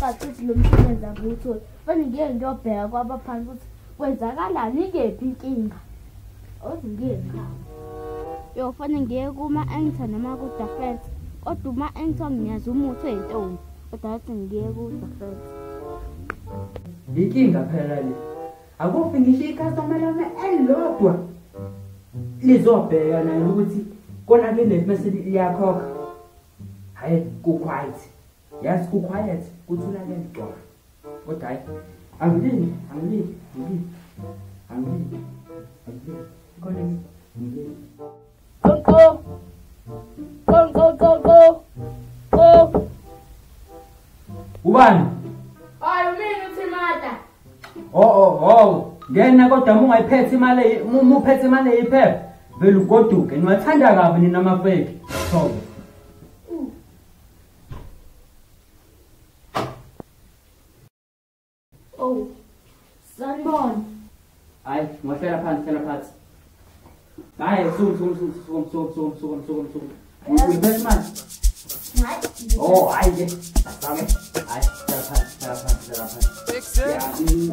Kathi lo msebenzi akutholi. Fanele ngiye ngiyobheka kwabaphansi ukuthi kwenzakalani ikephi inkinga. Ozingiye ekhaya. Yo fanele ngiye kuma-anchor noma ku-Dafet. Kodwa uma-anchor ngiyazi umuthi oyintombi. Kodwa athi ngiye ku-Dafet. Inkinga phela le. Akufi ngisho icustomer lami elilodwa. Lizobheka nayo ukuthi konakele bese liyakhokha. Hayi ku-quiet. Yes, ku-quiet. Kuthulakele gcwala. Kodwa hayi angilini. Koneni. Go. Ubani? Hayi mina uThimata. Oh. Ngena kodwa ungayiphethe imali, uphethe imali eyiphepha. Vele ugoduke. Niwathanda kabi nina amafeki. Thobo. Oh. Sanibona. Hayi, ngihlela phansi. Hayi, sukum. Uyiphethe imali? Hayi. Oh, hayi ke. Asake. Hayi, hlela phansi.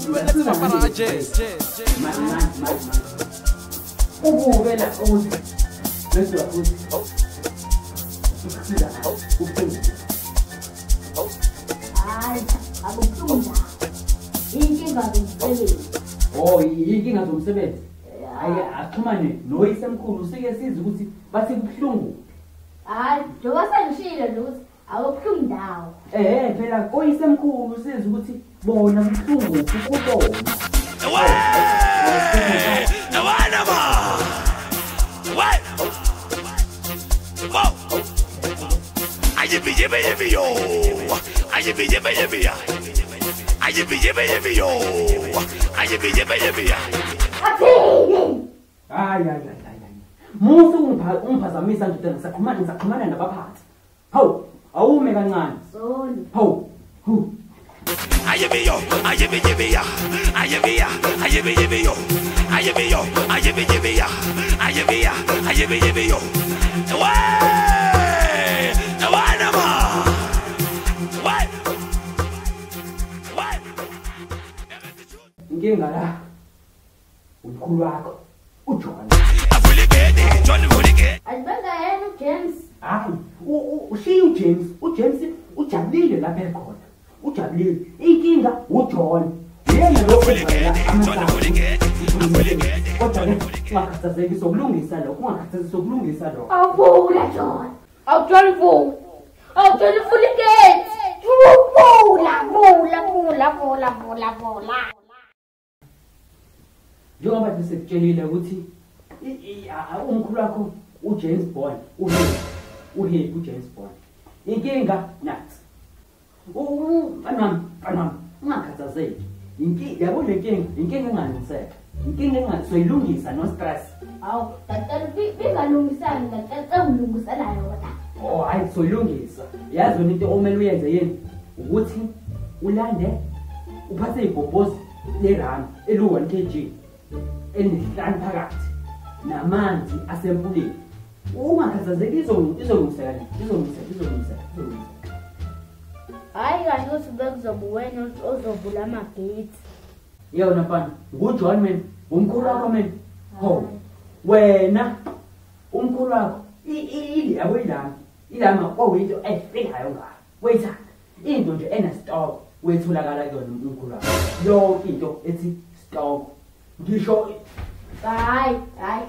Ubeletha para jazz. Man. Ubuvela ukuthi bese wakuthi. Ukusida. Hayi, akuphuma. Inkinga zomsebenzi. Oh, inkinga zomsebenzi. Hayi, axhumane noyisemkhulu usike siza ukuthi bathi kubuhlungu. Hayi, njengoba sengishilo nje ukuthi awubuhlungu ndawo. Phela oyisemkhulu siza ukuthi bona kubuhlungu ukubona. Nawana ba. What? Wow. Ayibi yo. Ayibi yo. Athini? Hayi. Musu ungiphazamisa nje ngisaxhumana nabaphathi. Hawu, awume kancane. Soli. Hawu. Ayibi yo. Nawana ba. What? Inkinga la. Umkhulu wakho uJohn. Asibenza yena uJames. Hayi, ushiya uJames. uJames ujabulile lapha ekhona. Ujabulile. Inkinga uJohn. Yena lo uvela amasango. Kodwa ke ungakhathazeki sokulungisa lokho. Awuvula John. Awujwayele uvula. Awujwayele uvula igate. Vula. Njengoba besekutshelile ukuthi umkhulu wakho uJames Bond uHappy uJames Bond. Inkinga nathi. Anam ungakhathazeki. Yabo le inkinga engalungiseka. Inkinga engasoyilungisa no stress. Awu, tatala bingalungisani tatala ngilungisela yona. Oh hayi soyilungisa. Yazi wena into omele uyenze yini? Ukuthi ulande uphathe ibhobhozi lerami elu1 kg enihlanu phakathi namanzi asempuleni. Ungakhathazeki izolungiseka. Hayi kahle ukuthi bekuzoba wena ozovula amagate. Yona mfana, nguJohn man, umkhulu wakho man. Ho. Wena umkhulu wakho yabo ilama kwawinto efikayo ngayo. Wayithanda. Into nje enestock wetholakala kuyona umkhulu wakho. Yo into ethi stock. Ngisho Hayi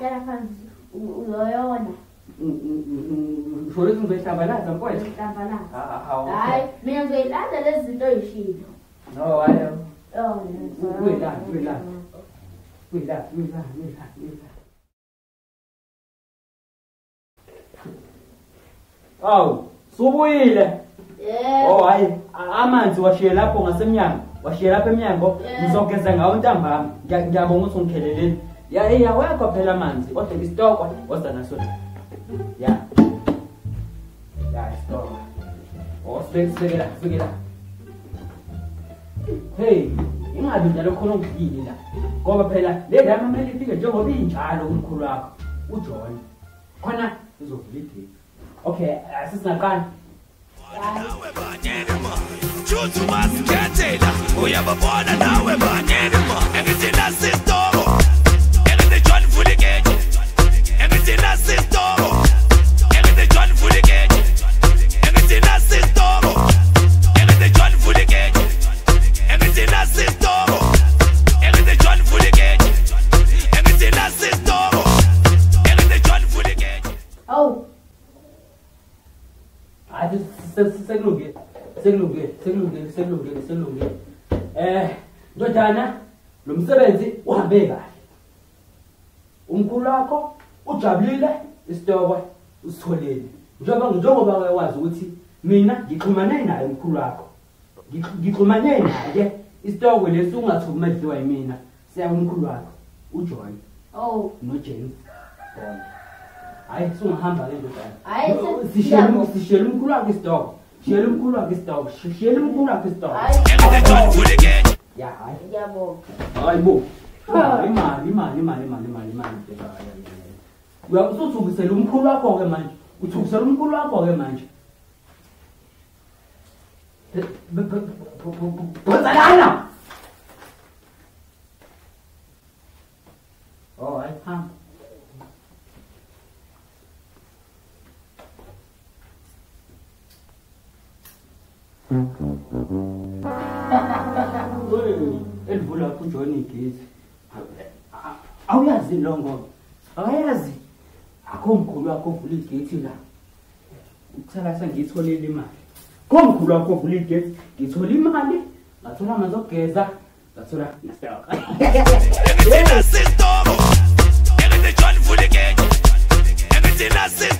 kana phansi uyoyona. Ngisholo ukuthi ngizohlambalaza mfowethu. Hlambalaza. Hawu. Hayi, mina ngizoyilanda lezi zinto oyishilo. No, hayi. Oh, Uyilanda. Awu, subuyile. Oh hayi, amanzi washiye lapho ngasemnyango. Washiye lapha emnyango, ngizogeza ngawo ntambama. Ngiyabonga ukuthi ungikheleleni. Ya wakho phela amanzi, kodwa istokwa wasa naso. Ya, stokwa. Oh, sekela. Hey, ingabi njalo khona ungidile la. Ngoba phela le ndaba kumele ifike njengoba injalo umkhulu wakho, uJohn. khona uzovula igate. Okay, asisingaqala. Nawe banyeni ma, juthu masikhetela, uyababona nawe banyeni ma, engithi nasistoro, engithi John Vuligate, engithi nasistoro, engithi John Vuligate, engithi nasistoro, engithi John Vuligate, engithi nasistoro, engithi John Vuligate, engithi nasistoro, engithi John Vuligate. Oh. Athi sekulungile. Ndodana, lo msebenzi uhambe kahle. Umkhulu wakho ujabulile isitokwe usitholile. Njengoba wazi ukuthi mina ngixhumane naye umkhulu wakho. Ngixhumane naye isitokwe lesi ungathukumedliwa yimina. Siya umkhulu wakho uJoy. Oh. NoJames. Hayi sungahamba ke ndodana. Hayi sishiyela umkhulu wakho isitokwe. Shiyela umkhulu wakho isitokwe. Shiyela umkhulu wakho isitokwe. Ya hayi. Ngiyabonga. Hayi bo. Imali. Uyakusuthukisela umkhulu wakho ke manje. Uthukisela umkhulu wakho ke manje. Bozalana. Oh, hayi hamba. Elivula kuJohn igate. Awuyazi longo. Akayazi. Akho mkhulu wakho uvula igate la. Uthela sengitholile imali. Komkhulu wakho uvula igate, ngithola imali, ngathola amanzi okugeza, ngathola nesitock. Engithi nasistoro, engithi John Vuligate, engithi nasistoro.